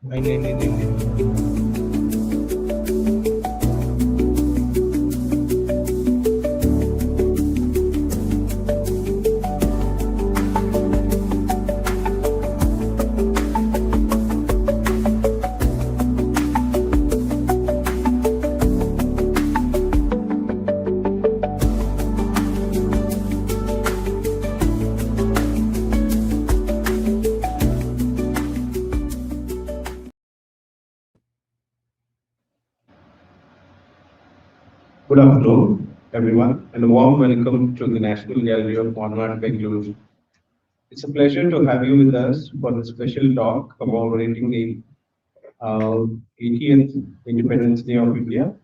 नहीं नहीं नहीं नहीं नहीं। Good afternoon, everyone, and a warm welcome to the National Gallery of Modern Art, Bengaluru. It's a pleasure to have you with us for the special talk commemorating the 80th Independence Day of India,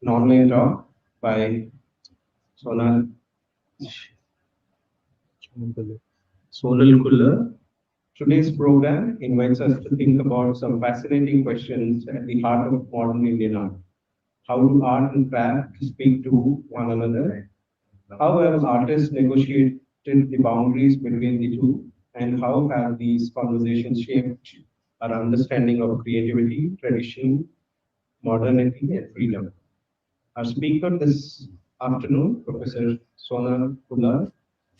an online talk by Sonal Sonal Kullar. Today's program invites us to think about some fascinating questions at the heart of modern Indian art. How do art and craft speak to one another? How have artists negotiated the boundaries between the two? And how have these conversations shaped our understanding of creativity, tradition, modernity, and freedom? Our speaker this afternoon, Professor Sonal Kullar,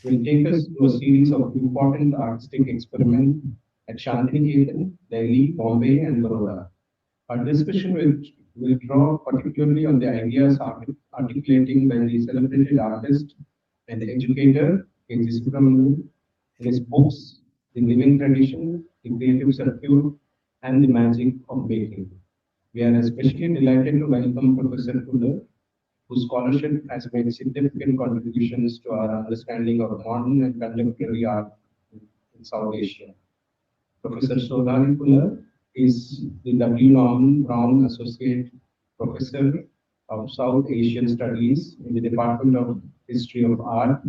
will take us through a series of important artistic experiments at Santiniketan, Delhi, Bombay, and Baroda. Our discussion will draw particularly on the ideas articulating by the celebrated artist and educator K.G. Subramanyan in his books, The Living Tradition, The Creative Circuit, and The Magic of Baking. We are especially delighted to welcome Professor Kular, whose scholarship has made significant contributions to our understanding of modern and contemporary art in South Asia. Professor Sonal Kullar is the W. Norman Brown Associate Professor of South Asian Studies in the Department of History of Art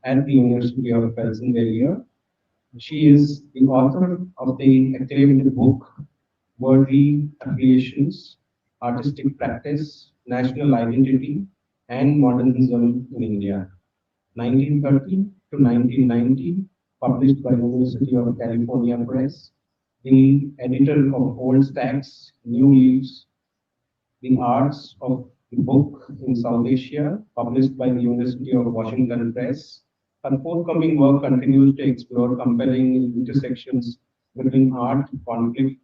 at the University of Pennsylvania. She is the author of the acclaimed book Worldly Affiliations, Artistic Practice, National Identity, and Modernism in India, 1930 to 1990, published by University of California Press, the editor of Old Stacks, New Leaves, The Arts of the Book in South Asia, published by the University of Washington Press. Her forthcoming work continues to explore compelling intersections between art, conflict,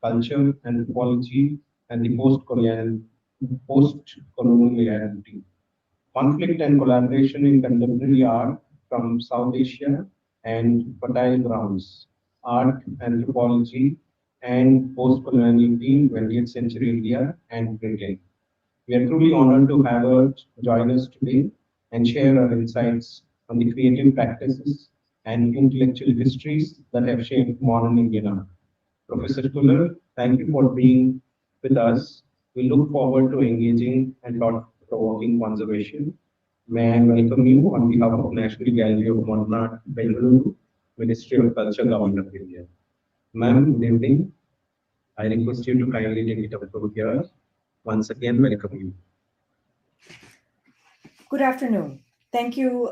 culture, anthropology, and the post-colonial reality. Conflict and collaboration in contemporary art from South Asia and fertile grounds, art, anthropology, and post-coloniality in 20th century India and Britain. We are truly honored to have her join us today and share her insights on the creative practices and intellectual histories that have shaped modern Indian art. Professor Kuller, thank you for being with us. We look forward to engaging and thought-provoking conservation. May I welcome you on behalf of National Gallery of Modern Art, Bengaluru, Ministry of Culture, Government of India. Ma'am, good evening. I request you to kindly take it up from here. Once again, welcome you. Good afternoon. Thank you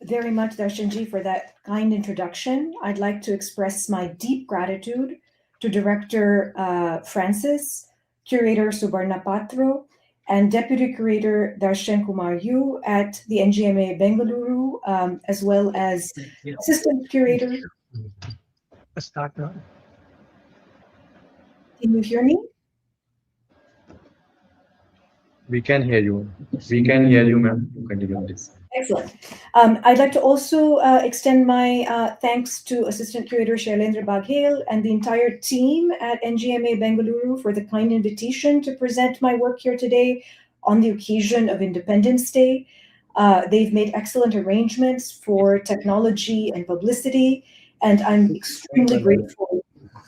very much, Darshanji, for that kind introduction. I'd like to express my deep gratitude to Director Francis, Curator Subarna Patro, and Deputy Curator Darshan Kumar Yu at the NGMA Bengaluru, as well as Assistant Curator. Start now. Can you hear me? We can hear you. We can hear you, ma'am. You continue this. Excellent. I'd like to also extend my thanks to Assistant Curator Shailendra Baghel and the entire team at NGMA Bengaluru for the kind invitation to present my work here today on the occasion of Independence Day. They've made excellent arrangements for technology and publicity, and I'm extremely grateful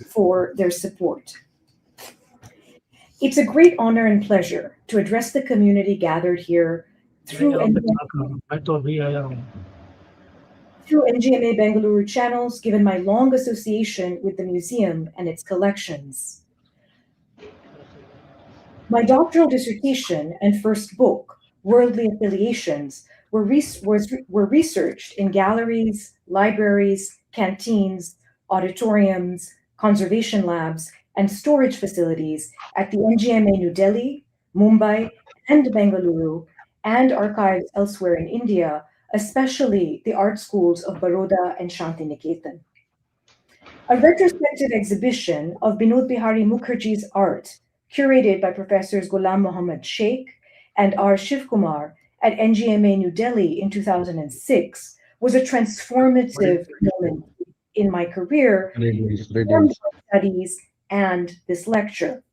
for their support. It's a great honor and pleasure to address the community gathered here through NGMA Bengaluru channels, given my long association with the museum and its collections. My doctoral dissertation and first book, Worldly Affiliations, were researched in galleries, libraries, canteens, auditoriums, conservation labs, and storage facilities at the NGMA New Delhi, Mumbai, and Bengaluru, and archives elsewhere in India, especially the art schools of Baroda and Santiniketan. A retrospective exhibition of Binod Bihari Mukherjee's art, curated by Professors Ghulam Mohammad Sheikh and R. Shivkumar at NGMA New Delhi in 2006, was a transformative moment in my career, informed my studies, and this lecture.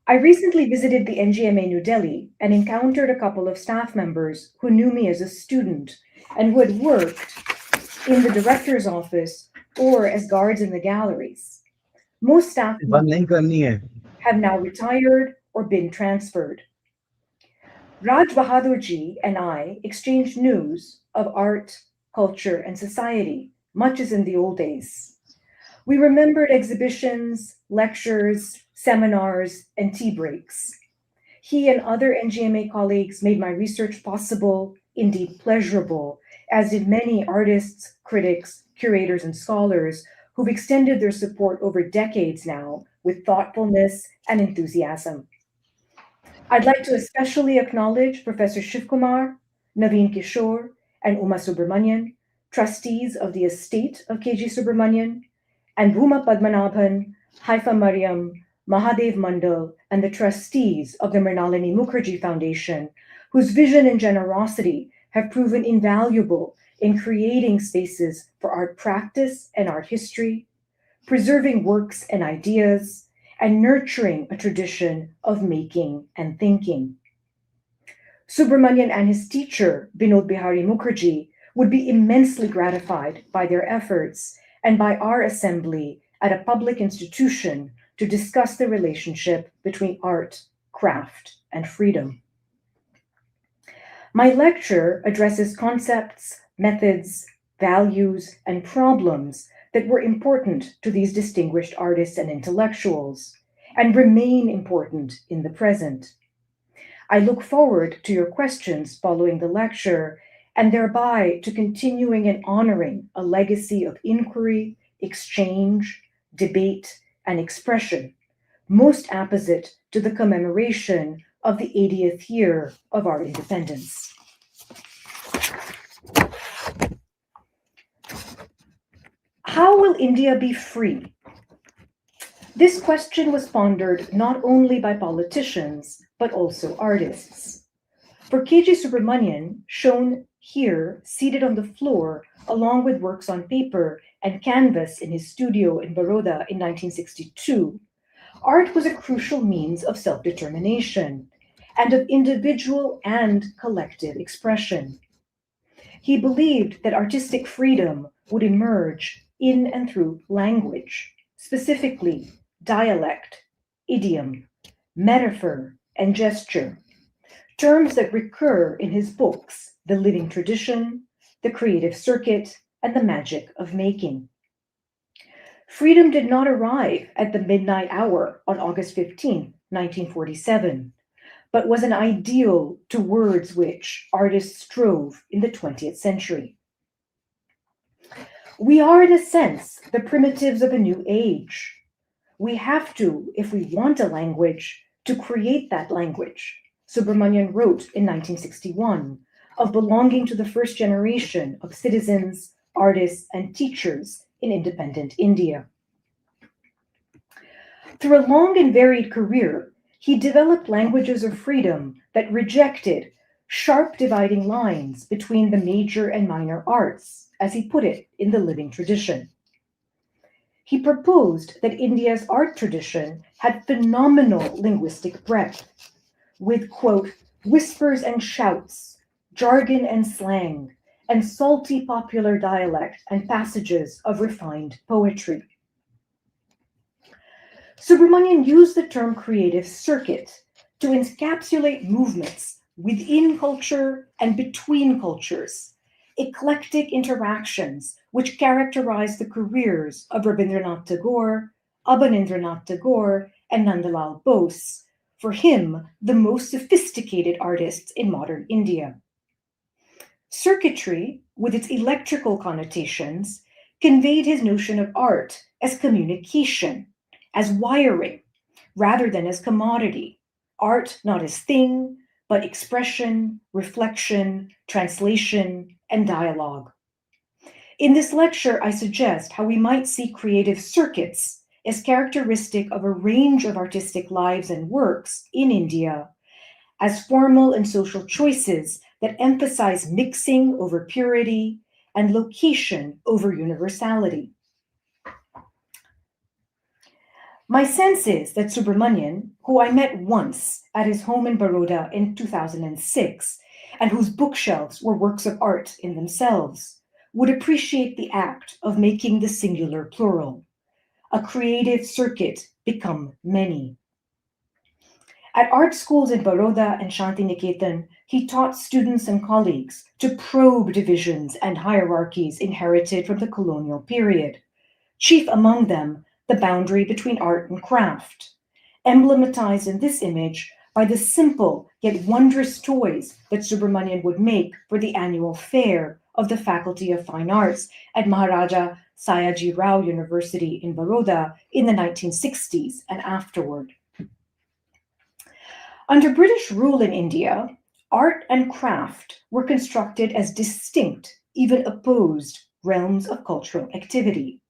I recently visited the NGMA New Delhi and encountered a couple of staff members who knew me as a student and who had worked in the director's office or as guards in the galleries. Most staff have now retired or been transferred. Raj Bahadurji and I exchanged news of art, culture, and society, much as in the old days. We remembered exhibitions, lectures, seminars, and tea breaks. He and other NGMA colleagues made my research possible, indeed pleasurable, as did many artists, critics, curators, and scholars who've extended their support over decades now with thoughtfulness and enthusiasm. I'd like to especially acknowledge Professor Shivkumar, Naveen Kishore, and Uma Subramanyan, trustees of the estate of KG Subramanyan, and Bhuma Padmanabhan, Haifa Mariam, Mahadev Mandal, and the trustees of the Mrinalini Mukherjee Foundation, whose vision and generosity have proven invaluable in creating spaces for art practice and art history, preserving works and ideas, and nurturing a tradition of making and thinking. Subramanyan and his teacher, Binod Bihari Mukherjee, would be immensely gratified by their efforts and by our assembly at a public institution to discuss the relationship between art, craft, and freedom. My lecture addresses concepts, methods, values, and problems that were important to these distinguished artists and intellectuals, and remain important in the present. I look forward to your questions following the lecture, and thereby to continuing and honoring a legacy of inquiry, exchange, debate, and expression, most apposite to the commemoration of the 80th year of our independence. How will India be free? This question was pondered not only by politicians, but also artists. For KG Subramanyan, shown here, seated on the floor, along with works on paper and canvas in his studio in Baroda in 1962, art was a crucial means of self-determination and of individual and collective expression. He believed that artistic freedom would emerge in and through language, specifically dialect, idiom, metaphor, and gesture, terms that recur in his books, The Living Tradition, The Creative Circuit, and The Magic of Making. Freedom did not arrive at the midnight hour on August 15, 1947, but was an ideal towards which artists strove in the 20th century. We are, in a sense, the primitives of a new age. We have to, if we want a language, to create that language. Subramanyan wrote in 1961 of belonging to the first generation of citizens, artists, and teachers in independent India. Through a long and varied career, he developed languages of freedom that rejected sharp dividing lines between the major and minor arts, as he put it in The Living Tradition. He proposed that India's art tradition had phenomenal linguistic breadth, with, quote, whispers and shouts, jargon and slang, and salty popular dialect and passages of refined poetry. Subramanyan used the term creative circuit to encapsulate movements within culture and between cultures, eclectic interactions which characterize the careers of Rabindranath Tagore, Abanindranath Tagore, and Nandalal Bose, for him, the most sophisticated artists in modern India. Circuitry, with its electrical connotations, conveyed his notion of art as communication, as wiring, rather than as commodity. Art not as thing, but expression, reflection, translation, and dialogue. In this lecture, I suggest how we might see creative circuits as characteristic of a range of artistic lives and works in India, as formal and social choices that emphasize mixing over purity and location over universality. My sense is that Subramanyan, who I met once at his home in Baroda in 2006, and whose bookshelves were works of art in themselves, would appreciate the act of making the singular plural, a creative circuit become many. At art schools in Baroda and Santiniketan, he taught students and colleagues to probe divisions and hierarchies inherited from the colonial period, chief among them the boundary between art and craft, emblematized in this image by the simple yet wondrous toys that Subramanyan would make for the annual fair of the Faculty of Fine Arts at Maharaja Sayaji Rao University in Baroda in the 1960s and afterward. Under British rule in India, art and craft were constructed as distinct, even opposed, realms of cultural activity.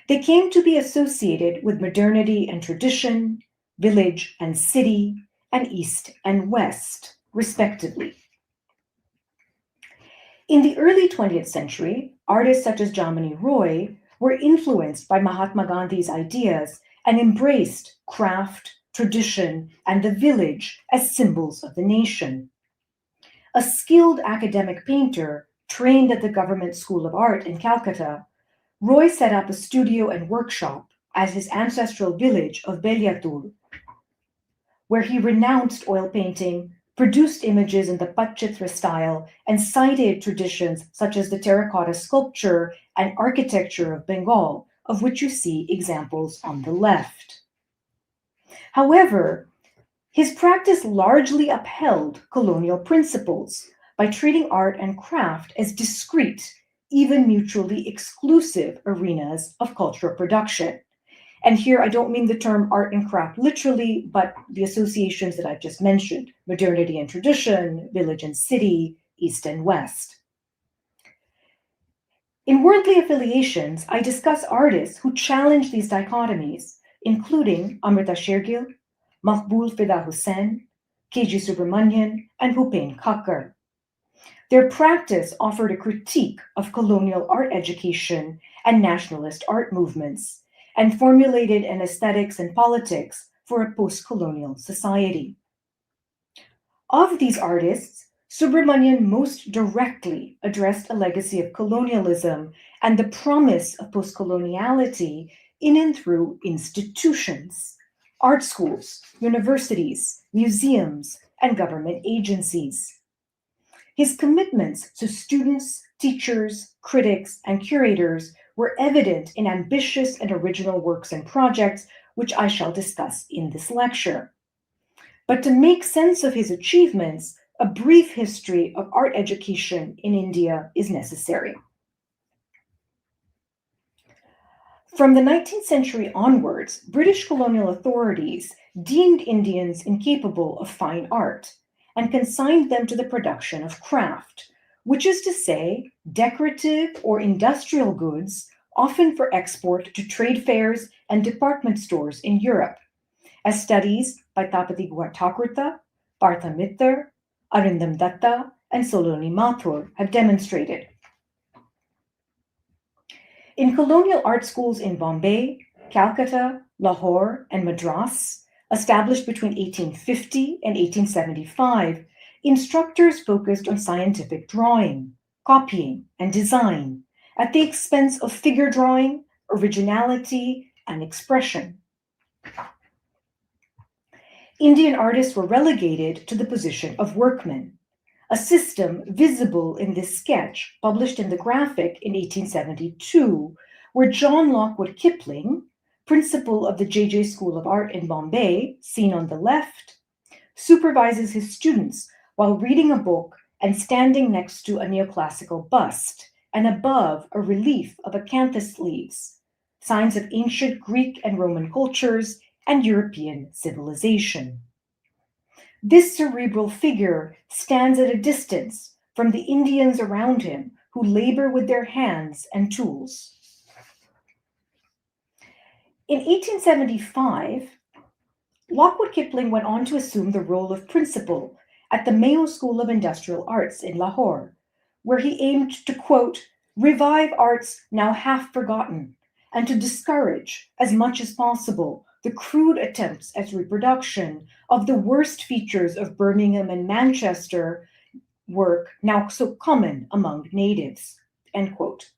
They came to be associated with modernity and tradition, village and city, and east and west, respectively. In the early 20th century, artists such as Jamini Roy were influenced by Mahatma Gandhi's ideas and embraced craft, tradition, and the village as symbols of the nation. A skilled academic painter trained at the Government School of Art in Calcutta, Roy set up a studio and workshop at his ancestral village of Beliatur, where he renounced oil painting, produced images in the Patchitra style, and cited traditions such as the terracotta sculpture and architecture of Bengal, of which you see examples on the left. However, his practice largely upheld colonial principles by treating art and craft as discrete, even mutually exclusive arenas of cultural production. And here I don't mean the term art and craft literally, but the associations that I've just mentioned, modernity and tradition, village and city, east and west. In Worldly Affiliations, I discuss artists who challenge these dichotomies, including Amrita Shergill, Maqbool Fida Hussain, K.G. Subramanyan, and Bhupen Khakkar. Their practice offered a critique of colonial art education and nationalist art movements, and formulated an aesthetics and politics for a post-colonial society. Of these artists, Subramanyan most directly addressed a legacy of colonialism and the promise of post-coloniality in and through institutions, art schools, universities, museums, and government agencies. His commitments to students, teachers, critics, and curators were evident in ambitious and original works and projects, which I shall discuss in this lecture. But to make sense of his achievements, a brief history of art education in India is necessary. From the 19th century onwards, British colonial authorities deemed Indians incapable of fine art and consigned them to the production of craft, which is to say, decorative or industrial goods, often for export to trade fairs and department stores in Europe, as studies by Tapati Thakurta, Partha Mittar, Arindam Datta, and Soloni Mathur have demonstrated. In colonial art schools in Bombay, Calcutta, Lahore, and Madras, established between 1850 and 1875, instructors focused on scientific drawing, copying, and design at the expense of figure drawing, originality, and expression. Indian artists were relegated to the position of workmen, a system visible in this sketch published in the Graphic in 1872, where John Lockwood Kipling, principal of the J.J. School of Art in Bombay, seen on the left, supervises his students while reading a book and standing next to a neoclassical bust and above a relief of acanthus leaves, signs of ancient Greek and Roman cultures and European civilization. This cerebral figure stands at a distance from the Indians around him who labor with their hands and tools. In 1875, Lockwood Kipling went on to assume the role of principal at the Mayo School of Industrial Arts in Lahore, where he aimed to, quote, revive arts now half forgotten and to discourage as much as possible the crude attempts at reproduction of the worst features of Birmingham and Manchester work now so common among natives, end quote.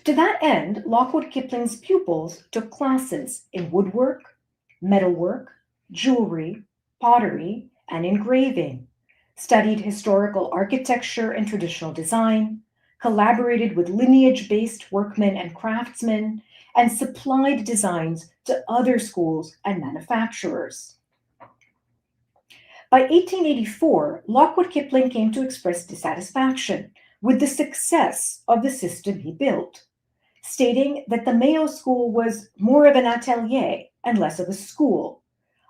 To that end, Lockwood Kipling's pupils took classes in woodwork, metalwork, jewelry, pottery, and engraving, studied historical architecture and traditional design, collaborated with lineage-based workmen and craftsmen, and supplied designs to other schools and manufacturers. By 1884, Lockwood Kipling came to express dissatisfaction with the success of the system he built, stating that the Mayo School was more of an atelier and less of a school,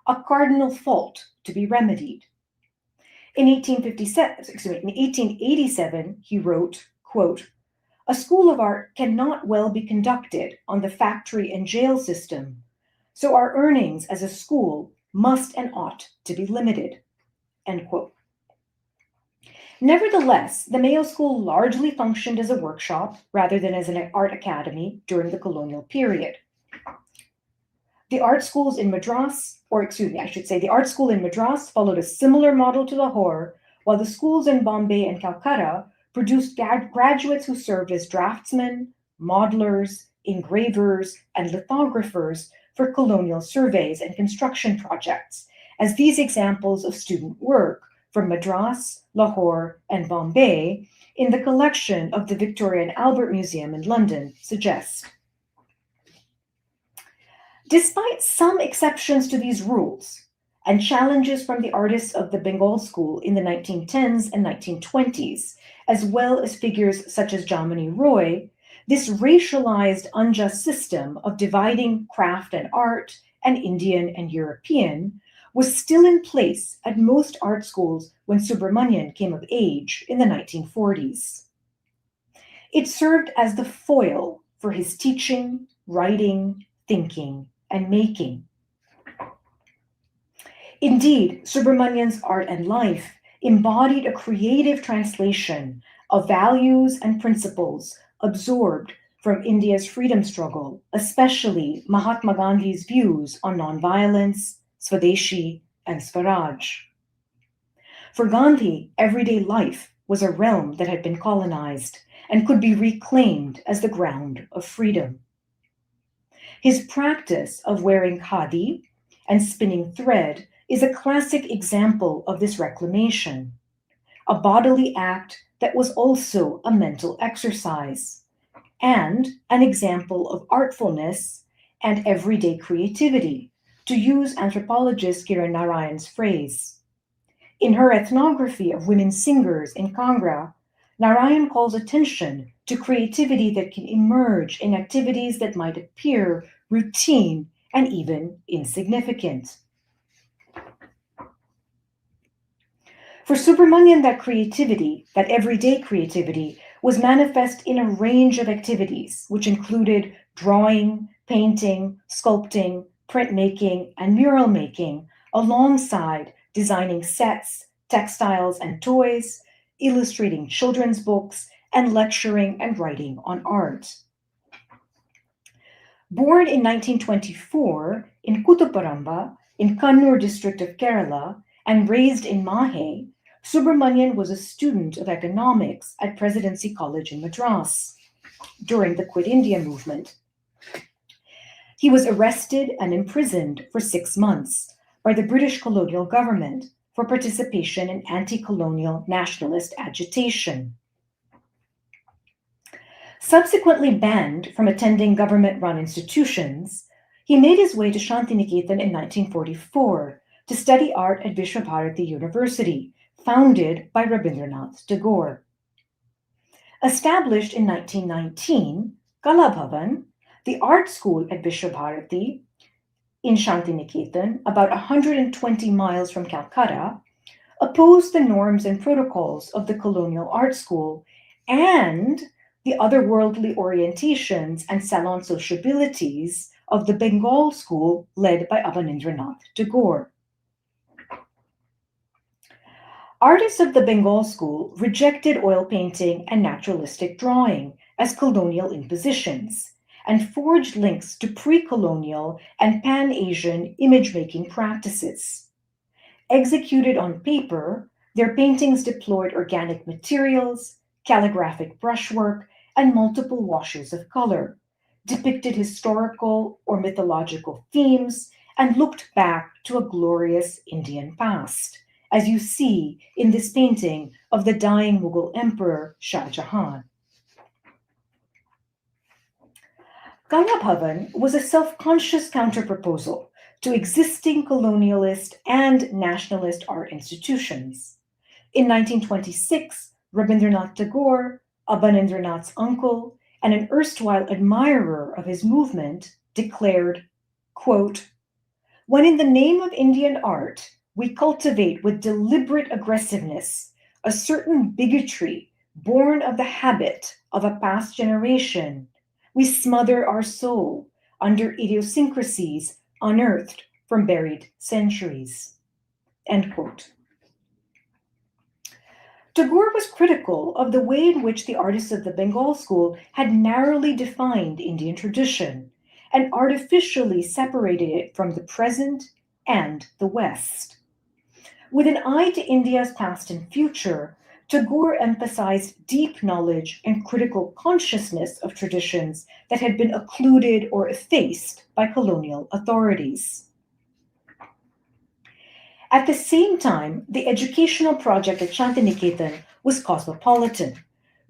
a cardinal fault to be remedied. In 1887, he wrote, quote, a school of art cannot well be conducted on the factory and jail system, so our earnings as a school must and ought to be limited, end quote. Nevertheless, the Mayo School largely functioned as a workshop rather than as an art academy during the colonial period. The art school in Madras followed a similar model to Lahore, while the schools in Bombay and Calcutta produced graduates who served as draftsmen, modelers, engravers, and lithographers for colonial surveys and construction projects, as these examples of student work from Madras, Lahore, and Bombay in the collection of the Victoria and Albert Museum in London suggest. Despite some exceptions to these rules and challenges from the artists of the Bengal School in the 1910s and 1920s, as well as figures such as Jamini Roy, this racialized, unjust system of dividing craft and art and Indian and European was still in place at most art schools when Subramanyan came of age in the 1940s. It served as the foil for his teaching, writing, thinking, and making. Indeed, Subramanyan's art and life embodied a creative translation of values and principles absorbed from India's freedom struggle, especially Mahatma Gandhi's views on nonviolence, Swadeshi, and Swaraj. For Gandhi, everyday life was a realm that had been colonized and could be reclaimed as the ground of freedom. His practice of wearing khadi and spinning thread is a classic example of this reclamation, a bodily act that was also a mental exercise, and an example of artfulness and everyday creativity, to use anthropologist Kiran Narayan's phrase. In her ethnography of women singers in Kangra, Narayan calls attention to creativity that can emerge in activities that might appear routine and even insignificant. For Subramanyan, that creativity, that everyday creativity, was manifest in a range of activities, which included drawing, painting, sculpting, printmaking, and mural making, alongside designing sets, textiles, and toys, illustrating children's books, and lecturing and writing on art. Born in 1924 in Kuthuparamba, in Kannur district of Kerala, and raised in Mahe, Subramanyan was a student of economics at Presidency College in Madras during the Quit India movement. He was arrested and imprisoned for 6 months by the British colonial government for participation in anti-colonial nationalist agitation. Subsequently banned from attending government-run institutions, he made his way to Santiniketan in 1944 to study art at Vishwabharati University, founded by Rabindranath Tagore. Established in 1919, Kala Bhavan, the art school at Vishwabharati in Santiniketan, about 120 miles from Calcutta, opposed the norms and protocols of the colonial art school and the otherworldly orientations and salon sociabilities of the Bengal school led by Abanindranath Tagore. Artists of the Bengal school rejected oil painting and naturalistic drawing as colonial impositions and forged links to pre-colonial and pan-Asian image-making practices. Executed on paper, their paintings deployed organic materials, calligraphic brushwork, and multiple washes of color, depicted historical or mythological themes, and looked back to a glorious Indian past, as you see in this painting of the dying Mughal Emperor Shah Jahan. Kala Bhavan was a self-conscious counterproposal to existing colonialist and nationalist art institutions. In 1926, Rabindranath Tagore, Abanindranath's uncle, and an erstwhile admirer of his movement, declared, quote, "When in the name of Indian art, we cultivate with deliberate aggressiveness a certain bigotry born of the habit of a past generation, we smother our soul under idiosyncrasies unearthed from buried centuries." End quote. Tagore was critical of the way in which the artists of the Bengal school had narrowly defined Indian tradition and artificially separated it from the present and the West. With an eye to India's past and future, Tagore emphasized deep knowledge and critical consciousness of traditions that had been occluded or effaced by colonial authorities. At the same time, the educational project at Santiniketan was cosmopolitan,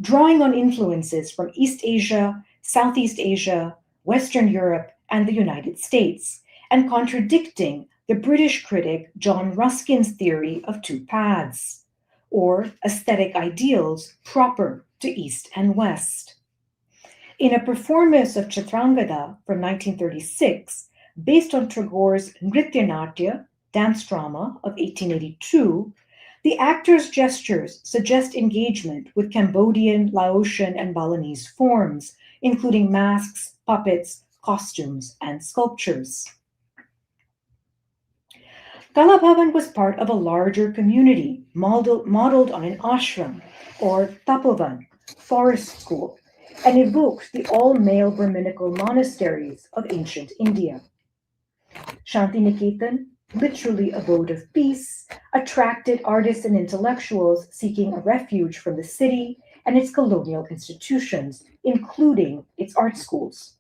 drawing on influences from East Asia, Southeast Asia, Western Europe, and the United States, and contradicting the British critic John Ruskin's theory of two paths, or aesthetic ideals proper to East and West. In a performance of Chitrangada from 1936, based on Tagore's Nrityanatya, dance drama of 1882, the actor's gestures suggest engagement with Cambodian, Laotian, and Balinese forms, including masks, puppets, costumes, and sculptures. Kala Bhavan was part of a larger community modeled on an ashram, or tapovan, forest school, and evoked the all-male Brahminical monasteries of ancient India. Santiniketan, literally abode of peace, attracted artists and intellectuals seeking a refuge from the city and its colonial institutions, including its art schools.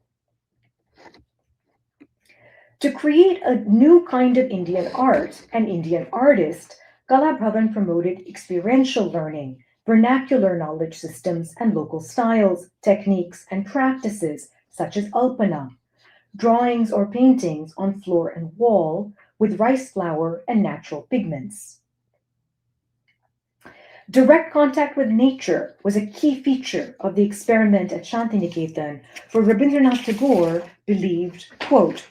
To create a new kind of Indian art and Indian artist, Kala Bhavan promoted experiential learning, vernacular knowledge systems, and local styles, techniques, and practices such as alpana, drawings or paintings on floor and wall with rice flour and natural pigments. Direct contact with nature was a key feature of the experiment at Santiniketan, where Rabindranath Tagore believed, quote,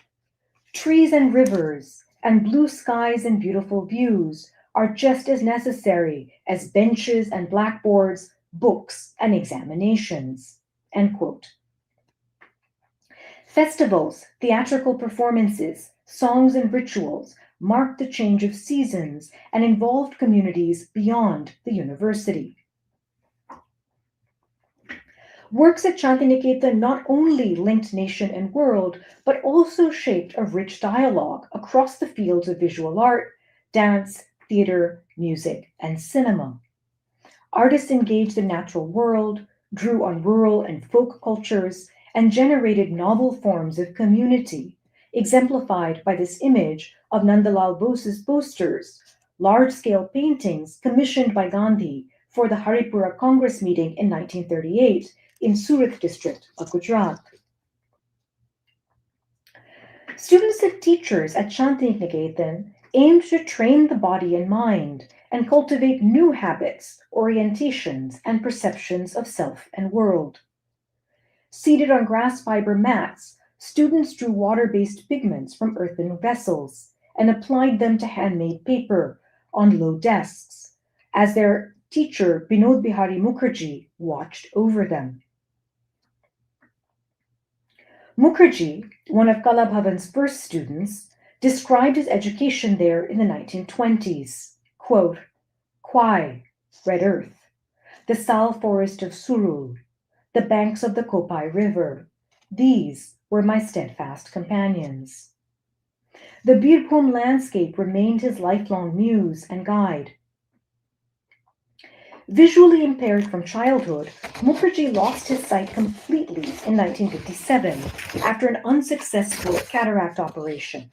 "Trees and rivers and blue skies and beautiful views are just as necessary as benches and blackboards, books and examinations." End quote. Festivals, theatrical performances, songs, and rituals marked the change of seasons and involved communities beyond the university. Works at Santiniketan not only linked nation and world, but also shaped a rich dialogue across the fields of visual art, dance, theater, music, and cinema. Artists engaged the natural world, drew on rural and folk cultures, and generated novel forms of community, exemplified by this image of Nandalal Bose's posters, large-scale paintings commissioned by Gandhi for the Haripura Congress meeting in 1938 in Surat district of Gujarat. Students and teachers at Santiniketan aimed to train the body and mind and cultivate new habits, orientations, and perceptions of self and world. Seated on grass fiber mats, students drew water-based pigments from earthen vessels and applied them to handmade paper on low desks, as their teacher Binod Bihari Mukherjee watched over them. Mukherjee, one of Kala Bhavan's first students, described his education there in the 1920s. Quote, Kwai, red earth, the sal forest of Surul, the banks of the Kopai River. These were my steadfast companions. The Birbhum landscape remained his lifelong muse and guide. Visually impaired from childhood, Mukherjee lost his sight completely in 1957 after an unsuccessful cataract operation.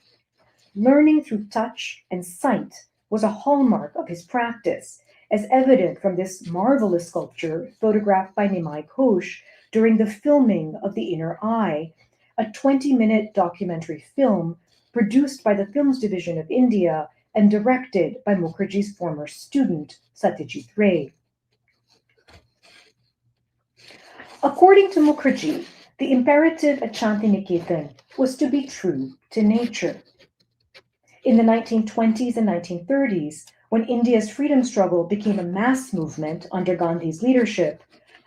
Learning through touch and sight was a hallmark of his practice, as evident from this marvelous sculpture photographed by Nimai Ghosh during the filming of The Inner Eye, a 20-minute documentary film produced by the Films Division of India and directed by Mukherjee's former student, Satyajit Ray. According to Mukherjee, the imperative at Santiniketan was to be true to nature. In the 1920s and 1930s, when India's freedom struggle became a mass movement under Gandhi's leadership,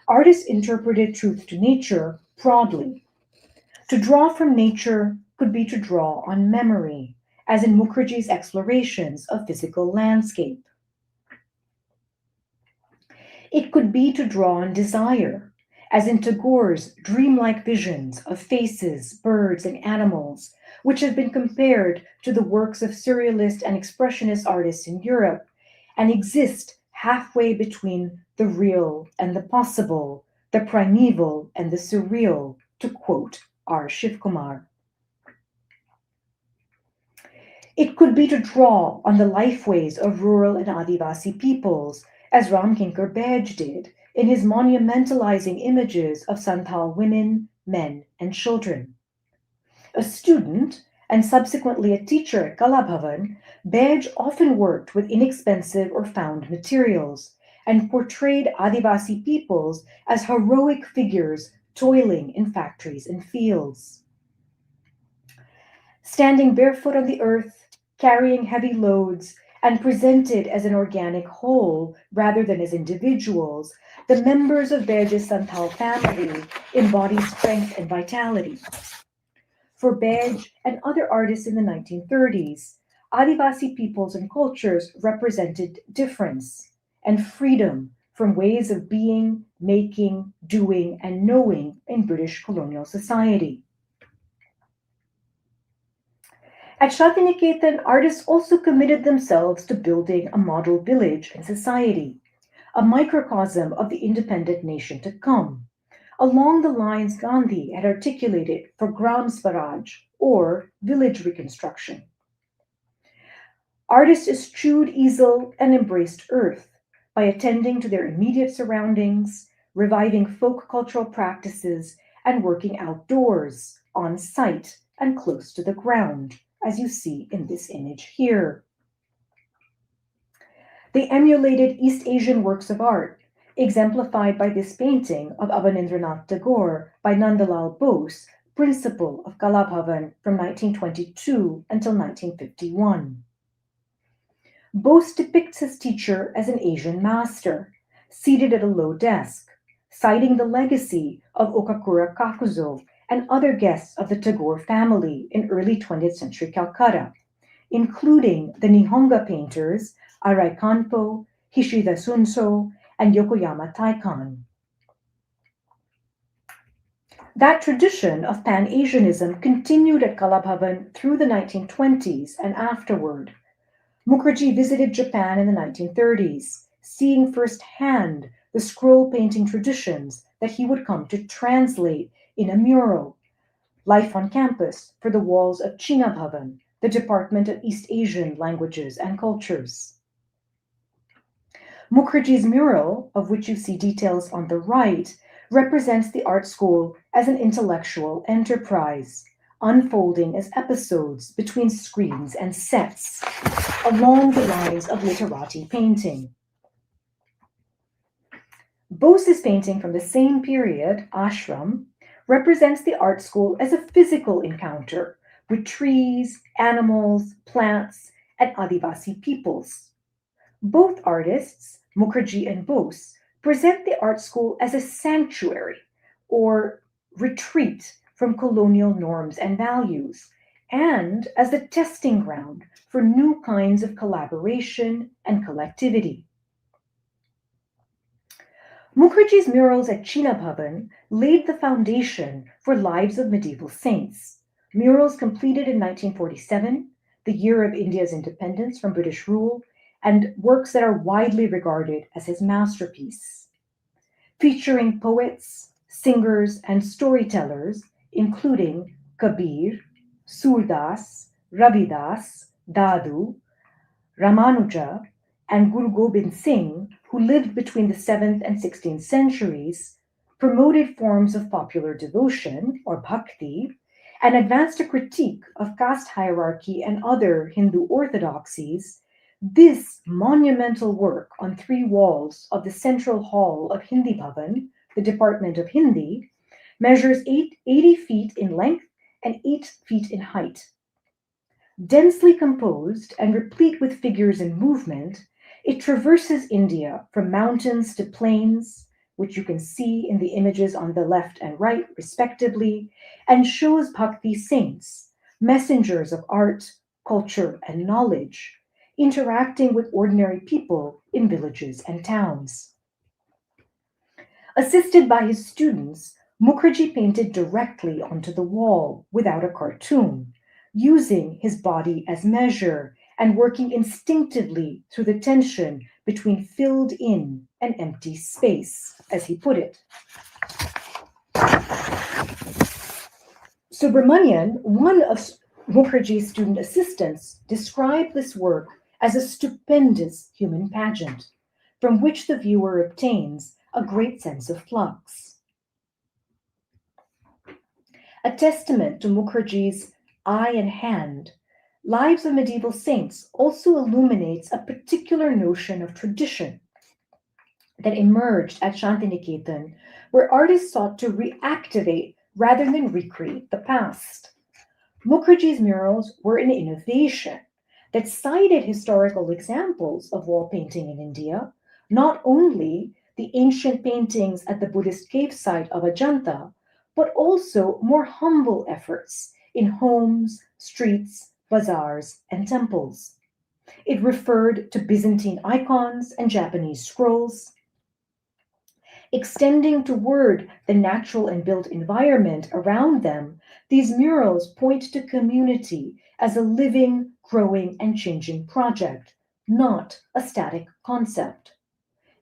artists interpreted truth to nature broadly. To draw from nature could be to draw on memory, as in Mukherjee's explorations of physical landscape. It could be to draw on desire, as in Tagore's dreamlike visions of faces, birds, and animals, which have been compared to the works of surrealist and expressionist artists in Europe, and exist halfway between the real and the possible, the primeval and the surreal, to quote R. Shivkumar. It could be to draw on the lifeways of rural and Adivasi peoples, as Ram Kinkar Baij did in his monumentalizing images of Santhal women, men, and children. A student, and subsequently a teacher at Kala Bhavan, Baij often worked with inexpensive or found materials and portrayed Adivasi peoples as heroic figures toiling in factories and fields. Standing barefoot on the earth, carrying heavy loads, and presented as an organic whole rather than as individuals, the members of Baij's Santhal family embody strength and vitality. For Baij and other artists in the 1930s, Adivasi peoples and cultures represented difference and freedom from ways of being, making, doing, and knowing in British colonial society. At Santiniketan, artists also committed themselves to building a model village and society, a microcosm of the independent nation to come, along the lines Gandhi had articulated for Gram Swaraj, or village reconstruction. Artists eschewed easel and embraced earth by attending to their immediate surroundings, reviving folk cultural practices, and working outdoors, on site, and close to the ground, as you see in this image here. They emulated East Asian works of art, exemplified by this painting of Abanindranath Tagore by Nandalal Bose, principal of Kala Bhavan from 1922 until 1951. Bose depicts his teacher as an Asian master, seated at a low desk, citing the legacy of Okakura Kakuzo and other guests of the Tagore family in early 20th century Calcutta, including the Nihonga painters Arai Kanpo, Hishida Sunso, and Yokoyama Taikan. That tradition of Pan-Asianism continued at Kala Bhavan through the 1920s and afterward. Mukherjee visited Japan in the 1930s, seeing firsthand the scroll painting traditions that he would come to translate in a mural, Life on Campus, for the walls of China Bhavan, the Department of East Asian Languages and Cultures. Mukherjee's mural, of which you see details on the right, represents the art school as an intellectual enterprise, unfolding as episodes between screens and sets, along the lines of literati painting. Bose's painting from the same period, Ashram, represents the art school as a physical encounter with trees, animals, plants, and Adivasi peoples. Both artists, Mukherjee and Bose, present the art school as a sanctuary or retreat from colonial norms and values, and as the testing ground for new kinds of collaboration and collectivity. Mukherjee's murals at China Bhavan laid the foundation for Lives of Medieval Saints, murals completed in 1947, the year of India's independence from British rule, and works that are widely regarded as his masterpiece. Featuring poets, singers, and storytellers, including Kabir, Surdas, Ravidas, Dadu, Ramanuja, and Guru Gobind Singh, who lived between the 7th and 16th centuries, promoted forms of popular devotion, or bhakti, and advanced a critique of caste hierarchy and other Hindu orthodoxies. This monumental work on 3 walls of the central hall of Hindi Bhavan, the Department of Hindi, measures 80 feet in length and 8 feet in height. Densely composed and replete with figures in movement, it traverses India from mountains to plains, which you can see in the images on the left and right, respectively, and shows Bhakti saints, messengers of art, culture, and knowledge, interacting with ordinary people in villages and towns. Assisted by his students, Mukherjee painted directly onto the wall without a cartoon, using his body as measure and working instinctively through the tension between filled in and empty space, as he put it. Subramanyan, one of Mukherjee's student assistants, described this work as a stupendous human pageant, from which the viewer obtains a great sense of flux. A testament to Mukherjee's eye and hand, Lives of Medieval Saints also illuminates a particular notion of tradition that emerged at Santiniketan, where artists sought to reactivate rather than recreate the past. Mukherjee's murals were an innovation that cited historical examples of wall painting in India, not only the ancient paintings at the Buddhist cave site of Ajanta, but also more humble efforts in homes, streets, bazaars, and temples. It referred to Byzantine icons and Japanese scrolls. Extending toward the natural and built environment around them, these murals point to community as a living, growing, and changing project, not a static concept.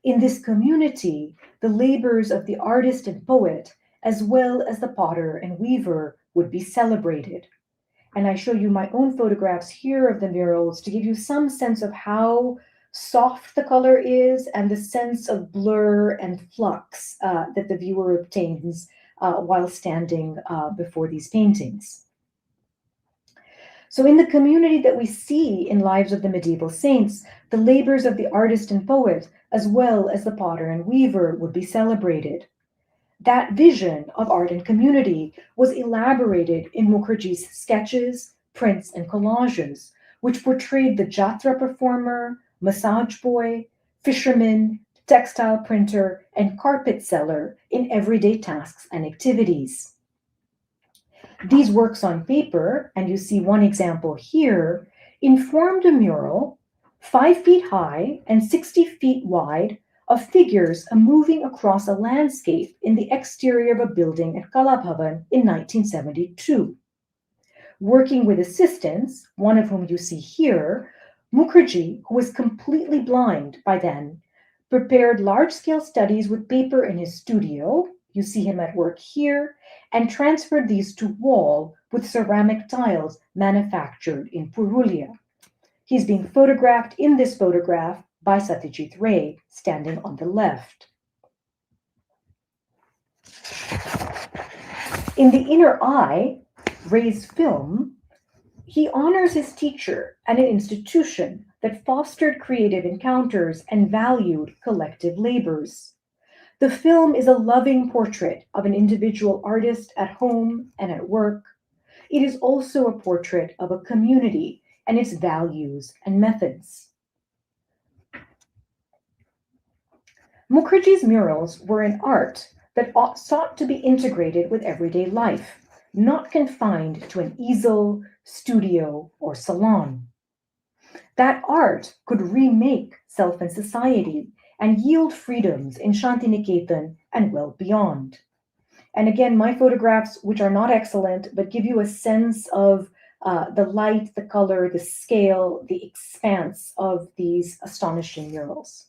In this community, the labors of the artist and poet, as well as the potter and weaver, would be celebrated. And I show you my own photographs here of the murals to give you some sense of how soft the color is and the sense of blur and flux that the viewer obtains while standing before these paintings. So in the community that we see in Lives of the Medieval Saints, the labors of the artist and poet, as well as the potter and weaver, would be celebrated. That vision of art and community was elaborated in Mukherjee's sketches, prints, and collages, which portrayed the jatra performer, massage boy, fisherman, textile printer, and carpet seller in everyday tasks and activities. These works on paper, and you see one example here, informed a mural 5 feet high and 60 feet wide of figures moving across a landscape in the exterior of a building at Kala Bhavan in 1972. Working with assistants, one of whom you see here, Mukherjee, who was completely blind by then, prepared large-scale studies with paper in his studio, you see him at work here, and transferred these to wall with ceramic tiles manufactured in Purulia. He's being photographed in this photograph by Satyajit Ray, standing on the left. In the inner eye, Ray's film, he honors his teacher and an institution that fostered creative encounters and valued collective labors. The film is a loving portrait of an individual artist at home and at work. It is also a portrait of a community and its values and methods. Mukherjee's murals were an art that sought to be integrated with everyday life, not confined to an easel, studio, or salon. That art could remake self and society and yield freedoms in Santiniketan and well beyond. And again, my photographs, which are not excellent, but give you a sense of the light, the color, the scale, the expanse of these astonishing murals.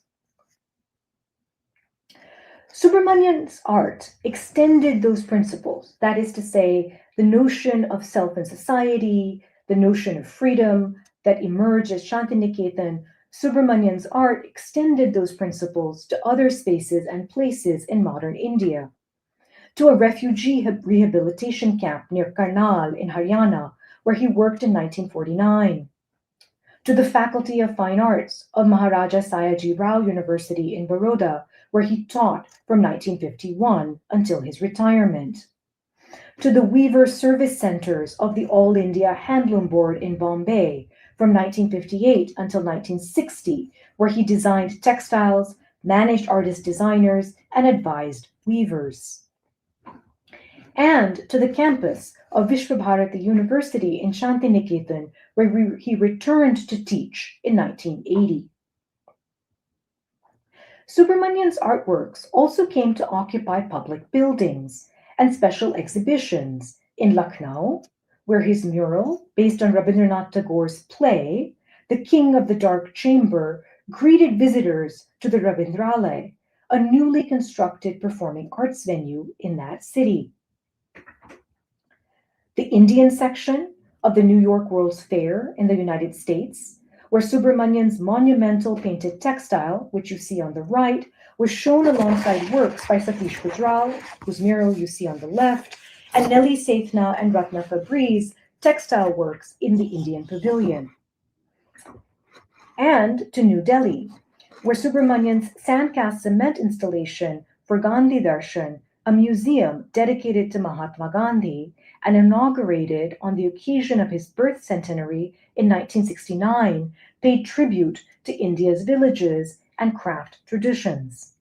Subramanyan's art extended those principles, that is to say, the notion of self and society, the notion of freedom that emerged as Santiniketan. Subramanyan's art extended those principles to other spaces and places in modern India, to a refugee rehabilitation camp near Karnal in Haryana, where he worked in 1949, to the Faculty of Fine Arts of Maharaja Sayaji Rao University in Baroda, where he taught from 1951 until his retirement, to the Weaver Service Centers of the All India Handloom Board in Bombay from 1958 until 1960, where he designed textiles, managed artist designers, and advised weavers, and to the campus of Vishwabharati University in Santiniketan, where he returned to teach in 1980. Subramanyan's artworks also came to occupy public buildings and special exhibitions in Lucknow, where his mural, based on Rabindranath Tagore's play, The King of the Dark Chamber, greeted visitors to the Rabindralay, a newly constructed performing arts venue in that city. The Indian section of the New York World's Fair in the United States, where Subramanyan's monumental painted textile, which you see on the right, was shown alongside works by Satish Gujral, whose mural you see on the left, and Nellie Sethna and Ratna Fabri's textile works in the Indian Pavilion. And to New Delhi, where Subramanyan's sandcast cement installation for Gandhi Darshan, a museum dedicated to Mahatma Gandhi and inaugurated on the occasion of his birth centenary in 1969, paid tribute to India's villages and craft traditions.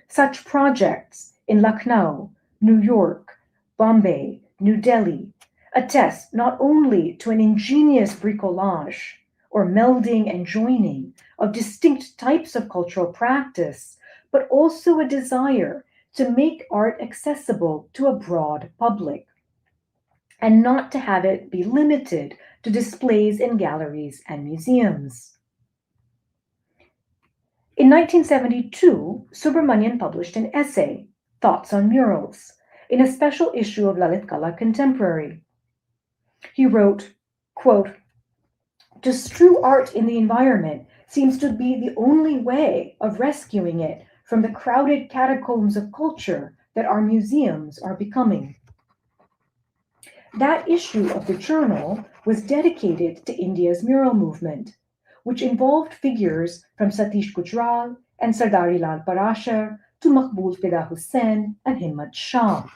Such projects in Lucknow, New York, Bombay, New Delhi attest not only to an ingenious bricolage or melding and joining of distinct types of cultural practice, but also a desire to make art accessible to a broad public, and not to have it be limited to displays in galleries and museums. In 1972, Subramanyan published an essay, Thoughts on Murals, in a special issue of Lalit Kala Contemporary. He wrote, quote, "To strew art in the environment seems to be the only way of rescuing it from the crowded catacombs of culture that our museums are becoming." That issue of the journal was dedicated to India's mural movement, which involved figures from Satish Gujral and Sardari Lal Parashar to Maqbool Fida Hussain and Himmat Shah.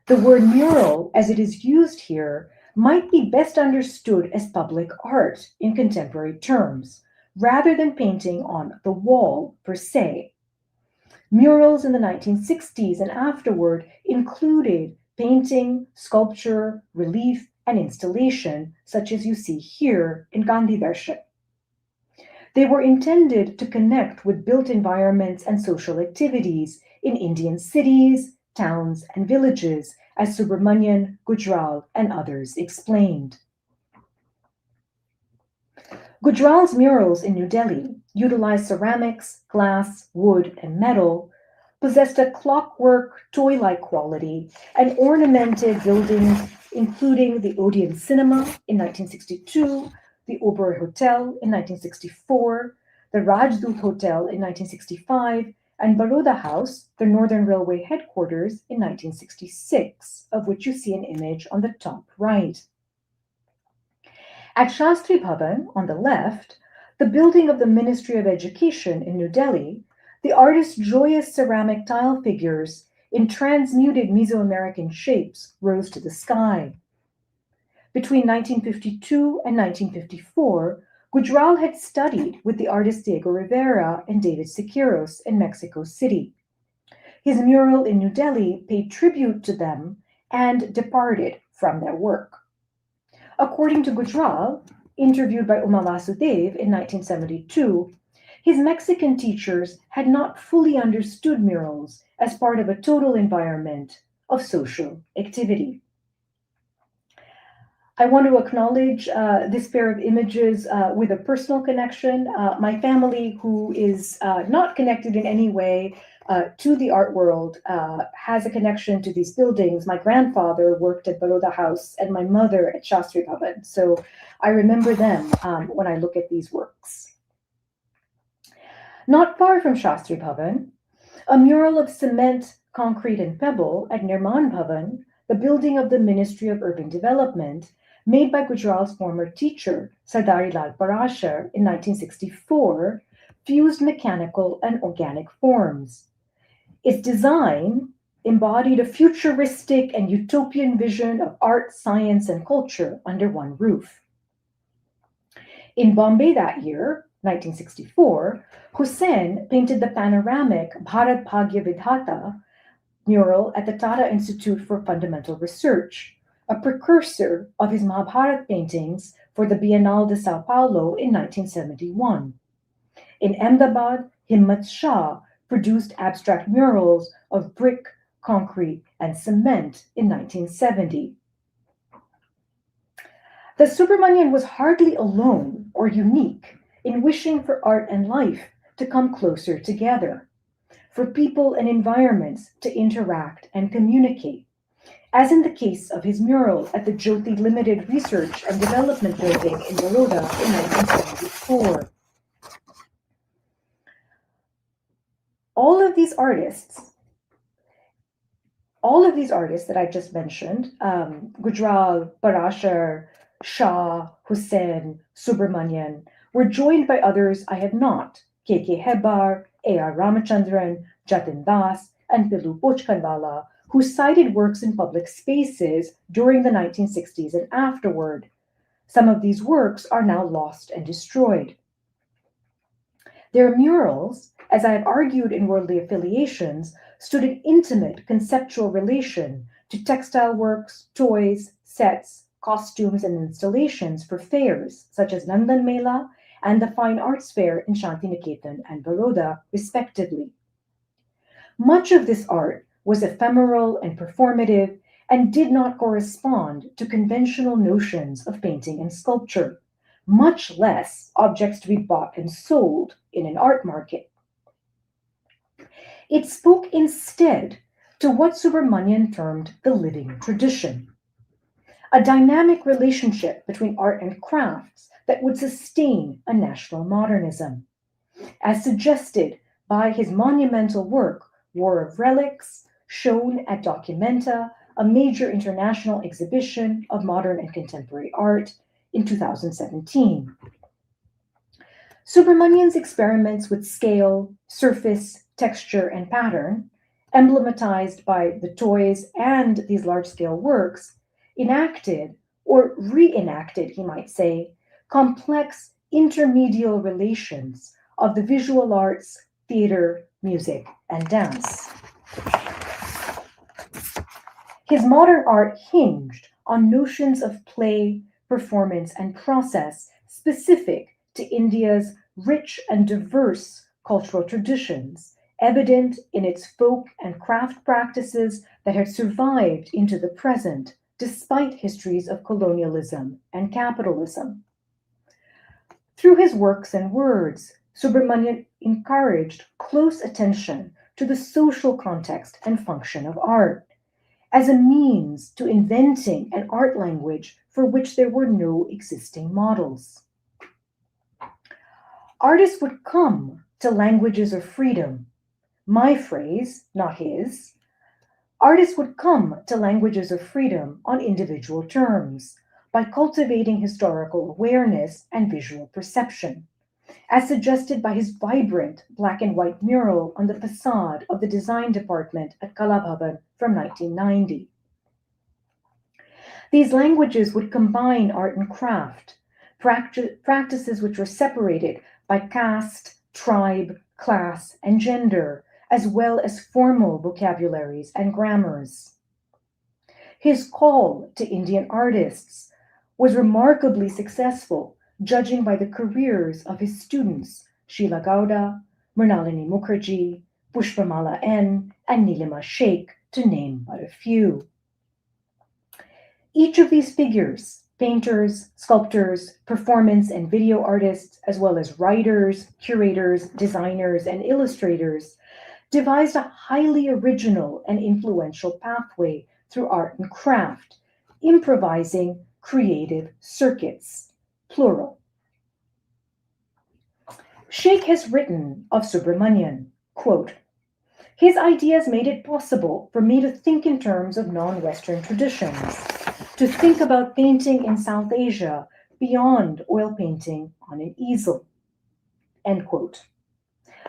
The word mural, as it is used here, might be best understood as public art in contemporary terms, rather than painting on the wall per se. Murals in the 1960s and afterward included painting, sculpture, relief, and installation, such as you see here in Gandhi Darshan. They were intended to connect with built environments and social activities in Indian cities, towns, and villages, as Subramanyan, Gujral, and others explained. Gujral's murals in New Delhi utilized ceramics, glass, wood, and metal, possessed a clockwork, toy-like quality, and ornamented buildings including the Odeon Cinema in 1962, the Oberoi Hotel in 1964, the Rajdut Hotel in 1965, and Baroda House, the Northern Railway headquarters, in 1966, of which you see an image on the top right. At Shastri Bhavan, on the left, the building of the Ministry of Education in New Delhi, the artist's joyous ceramic tile figures in transmuted Mesoamerican shapes rose to the sky. Between 1952 and 1954, Gujral had studied with the artists Diego Rivera and David Siqueiros in Mexico City. His mural in New Delhi paid tribute to them and departed from their work. According to Gujral, interviewed by Uma Vasudev in 1972, his Mexican teachers had not fully understood murals as part of a total environment of social activity. I want to acknowledge this pair of images with a personal connection. My family, who is not connected in any way to the art world, has a connection to these buildings. My grandfather worked at Baroda House and my mother at Shastri Bhavan. So I remember them when I look at these works. Not far from Shastri Bhavan, a mural of cement, concrete, and pebble at Nirman Bhavan, the building of the Ministry of Urban Development, made by Gujral's former teacher, Sardari Lal Parashar, in 1964, fused mechanical and organic forms. Its design embodied a futuristic and utopian vision of art, science, and culture under one roof. In Bombay that year, 1964, Hussain painted the panoramic Bharat Bhagya Vidhata mural at the Tata Institute for Fundamental Research, a precursor of his Mahabharat paintings for the Biennale de Sao Paulo in 1971. In Ahmedabad, Himmat Shah produced abstract murals of brick, concrete, and cement in 1970. The Subramanyan was hardly alone or unique in wishing for art and life to come closer together, for people and environments to interact and communicate, as in the case of his mural at the Jyoti Limited Research and Development Building in Baroda in 1974. All of these artists that I just mentioned, Gujral, Parashar, Shah, Hussain, Subramanyan, were joined by others I have not, K.K. Hebar, A.R. Ramachandran, Jatin Das, and Pilu Pochkanwala, who cited works in public spaces during the 1960s and afterward. Some of these works are now lost and destroyed. Their murals, as I have argued in Worldly Affiliations, stood in intimate conceptual relation to textile works, toys, sets, costumes, and installations for fairs such as Nandan Mela and the Fine Arts Fair in Santiniketan and Baroda, respectively. Much of this art was ephemeral and performative and did not correspond to conventional notions of painting and sculpture, much less objects to be bought and sold in an art market. It spoke instead to what Subramanyan termed the living tradition, a dynamic relationship between art and crafts that would sustain a national modernism, as suggested by his monumental work, War of Relics, shown at Documenta, a major international exhibition of modern and contemporary art, in 2017. Subramanyan's experiments with scale, surface, texture, and pattern, emblematized by the toys and these large-scale works, enacted, or reenacted, he might say, complex intermedial relations of the visual arts, theater, music, and dance. His modern art hinged on notions of play, performance, and process specific to India's rich and diverse cultural traditions, evident in its folk and craft practices that had survived into the present despite histories of colonialism and capitalism. Through his works and words, Subramanyan encouraged close attention to the social context and function of art, as a means to inventing an art language for which there were no existing models. Artists would come to languages of freedom, My phrase, not his. Artists would come to languages of freedom on individual terms by cultivating historical awareness and visual perception, as suggested by his vibrant black and white mural on the facade of the design department at Kala Bhavan from 1990. These languages would combine art and craft, practices which were separated by caste, tribe, class, and gender, as well as formal vocabularies and grammars. His call to Indian artists was remarkably successful, judging by the careers of his students, Sheila Gowda, Mrinalini Mukherjee, Pushpamala N., and Nilima Sheikh, to name but a few. Each of these figures, painters, sculptors, performance and video artists, as well as writers, curators, designers, and illustrators, devised a highly original and influential pathway through art and craft, improvising creative circuits, plural. Sheikh has written of Subramanyan, quote, his ideas made it possible for me to think in terms of non-Western traditions, to think about painting in South Asia beyond oil painting on an easel, end quote.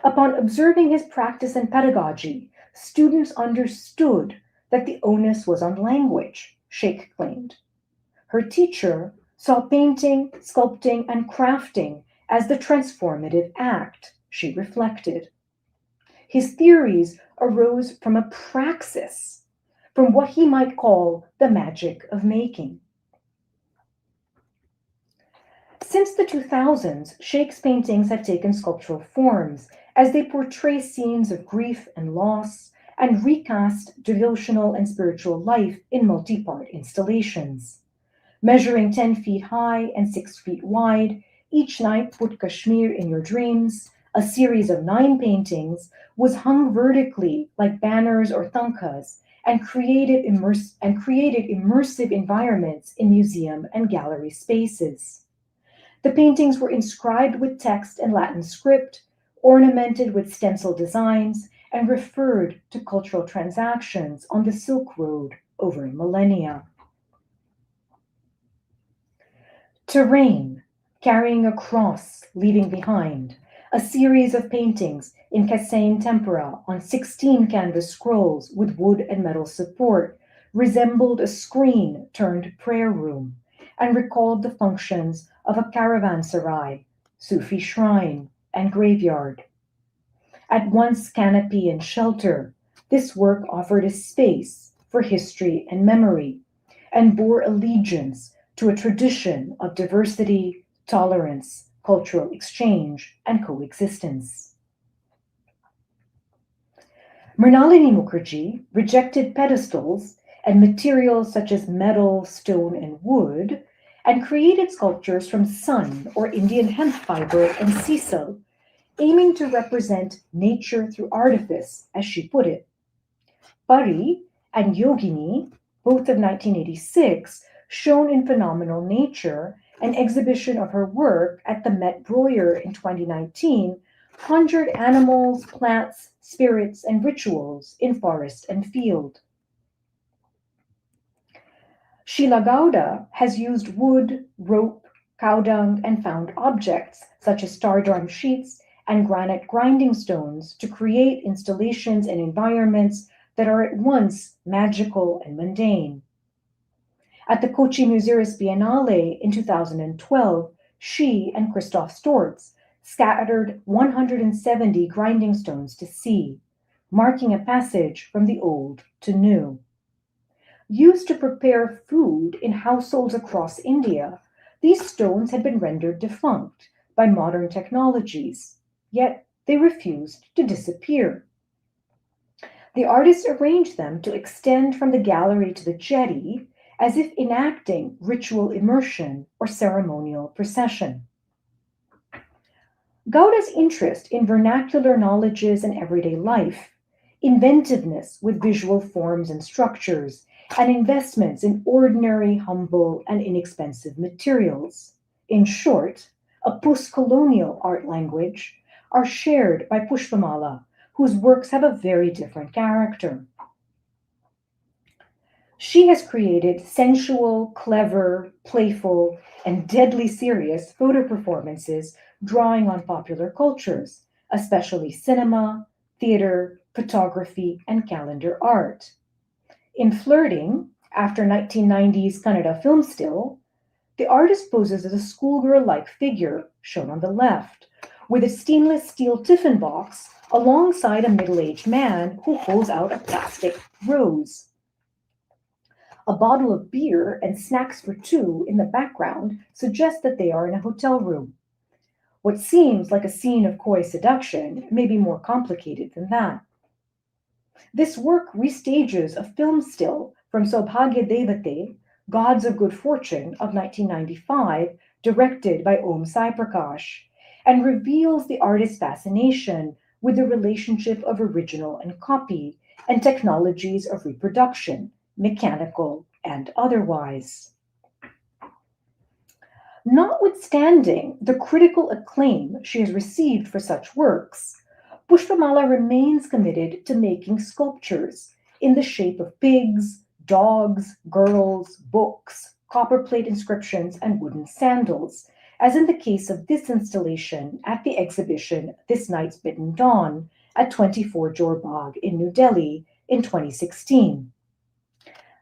Upon observing his practice and pedagogy, students understood that the onus was on language, Sheikh claimed. Her teacher saw painting, sculpting, and crafting as the transformative act, she reflected. His theories arose from a praxis, from what he might call the magic of making. Since the 2000s, Sheikh's paintings have taken sculptural forms as they portray scenes of grief and loss and recast devotional and spiritual life in multi-part installations. Measuring 10 feet high and 6 feet wide, each night put Kashmir in your dreams, a series of 9 paintings, was hung vertically like banners or tankas and created immersive environments in museum and gallery spaces. The paintings were inscribed with text and Latin script, ornamented with stencil designs, and referred to cultural transactions on the Silk Road over millennia. Terrain, carrying a cross, leaving behind, a series of paintings in Kasain tempera on 16 canvas scrolls with wood and metal support, resembled a screen turned prayer room, and recalled the functions of a caravanserai, Sufi shrine, and graveyard. At once canopy and shelter, this work offered a space for history and memory, and bore allegiance to a tradition of diversity, tolerance, cultural exchange, and coexistence. Mrinalini Mukherjee rejected pedestals and materials such as metal, stone, and wood, and created sculptures from sun or Indian hemp fiber and sisal, aiming to represent nature through artifice, as she put it. Pari and Yogini, both of 1986, shown in Phenomenal Nature, an exhibition of her work at the Met Breuer in 2019, conjured animals, plants, spirits, and rituals in forest and field. Sheila Gowda has used wood, rope, cow dung, and found objects, such as star drum sheets and granite grinding stones, to create installations and environments that are at once magical and mundane. At the Kochi Muziris Biennale in 2012, she and Christoph Storz scattered 170 grinding stones to sea, marking a passage from the old to new. Used to prepare food in households across India, these stones had been rendered defunct by modern technologies, yet they refused to disappear. The artist arranged them to extend from the gallery to the jetty, as if enacting ritual immersion or ceremonial procession. Gowda's interest in vernacular knowledges and everyday life, inventiveness with visual forms and structures, and investments in ordinary, humble, and inexpensive materials, in short, a post-colonial art language, are shared by Pushpamala, whose works have a very different character. She has created sensual, clever, playful, and deadly serious photo performances drawing on popular cultures, especially cinema, theater, photography, and calendar art. In Flirting, after 1990's Kannada film still, the artist poses as a schoolgirl like figure, shown on the left, with a stainless steel tiffin box alongside a middle aged man who holds out a plastic rose. A bottle of beer and snacks for two in the background suggest that they are in a hotel room. What seems like a scene of coy seduction may be more complicated than that. This work restages a film still from Saubhagya Devate, Gods of Good Fortune of 1995, directed by Om Sai Prakash, and reveals the artist's fascination with the relationship of original and copy and technologies of reproduction, mechanical and otherwise. Notwithstanding the critical acclaim she has received for such works, Pushpamala remains committed to making sculptures in the shape of pigs, dogs, girls, books, copperplate inscriptions, and wooden sandals, as in the case of this installation at the exhibition This Night's Bidden Dawn at 24 Jor Bagh in New Delhi in 2016.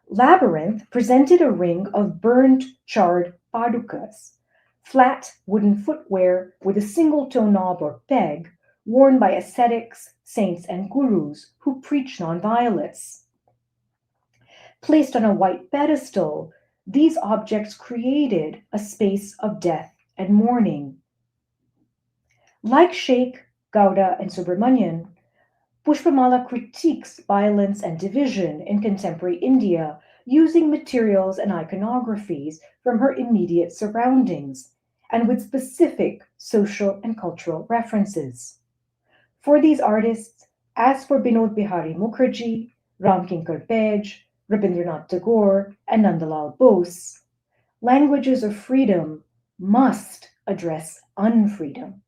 Labyrinth presented a ring of burned, charred padukas, flat wooden footwear with a single toe knob or peg, worn by ascetics, saints, and gurus who preach nonviolence. Placed on a white pedestal, these objects created a space of death and mourning. Like Sheikh, Gowda, and Subramanyan, Pushpamala critiques violence and division in contemporary India using materials and iconographies from her immediate surroundings and with specific social and cultural references. For these artists, as for Binod Bihari Mukherjee, Ram Kinkar Pej, Rabindranath Tagore, and Nandalal Bose, languages of freedom must address unfreedom.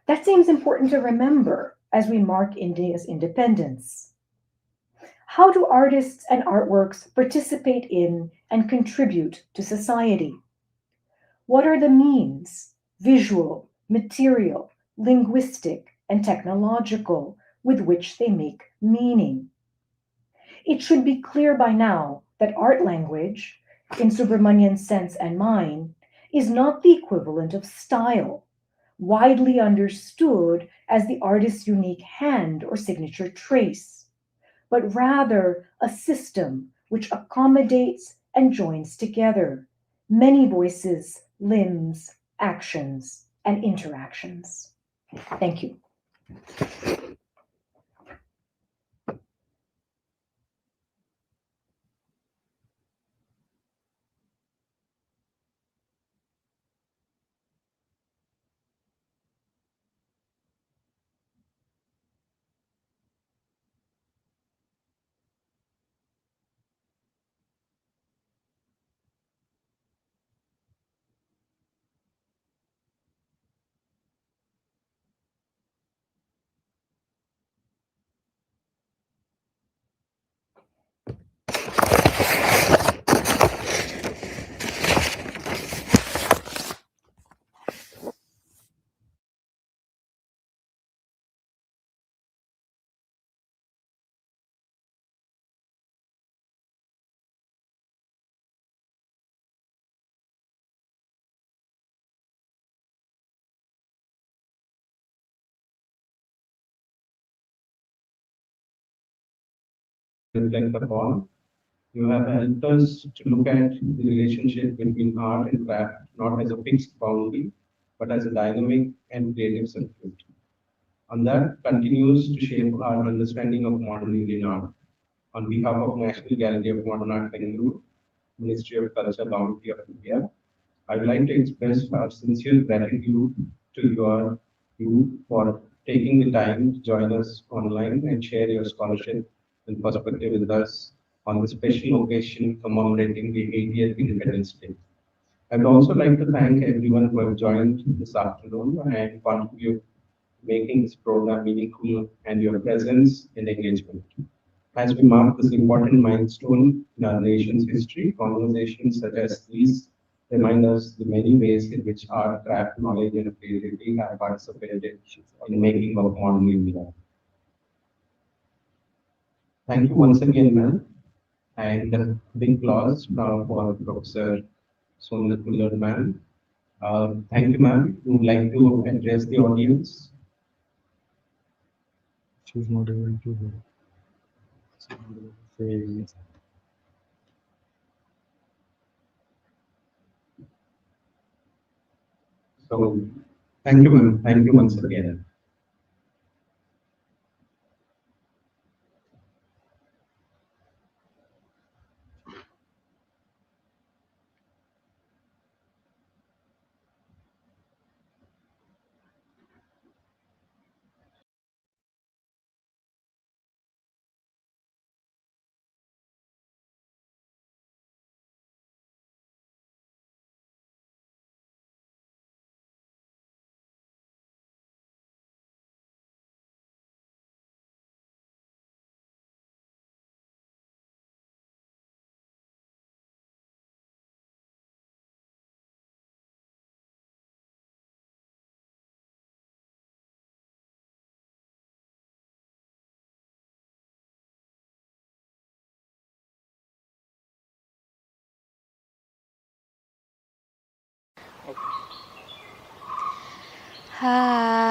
That seems important to remember as we mark India's independence. How do artists and artworks participate in and contribute to society? What are the means, visual, material, linguistic, and technological, with which they make meaning? It should be clear by now that art language, in Subramanyan's sense and mine, is not the equivalent of style, widely understood as the artist's unique hand or signature trace, but rather a system which accommodates and joins together many voices, limbs, actions, and interactions. Thank you. Reflect upon. You have helped us to look at the relationship between art and craft not as a fixed boundary, but as a dynamic and creative circuit. And that continues to shape our understanding of modern Indian art. On behalf of National Gallery of Modern Art, Bengaluru, Ministry of Culture, Bounty of India, I would like to express our sincere gratitude to you for taking the time to join us online and share your scholarship and perspective with us on the special occasion commemorating the 80th Independence Day. I would also like to thank everyone who have joined this afternoon and contribute making this program meaningful and your presence and engagement. As we mark this important milestone in our nation's history, conversations such as these remind us the many ways in which art, craft, knowledge, and creativity have participated in making of modern India. Thank you once again, ma'am, and big applause now for Professor Sonal Kullar, ma'am. Thank you, ma'am. Would like to address the audience. She's not able to say. So, thank you, ma'am. Thank you once again. Hi.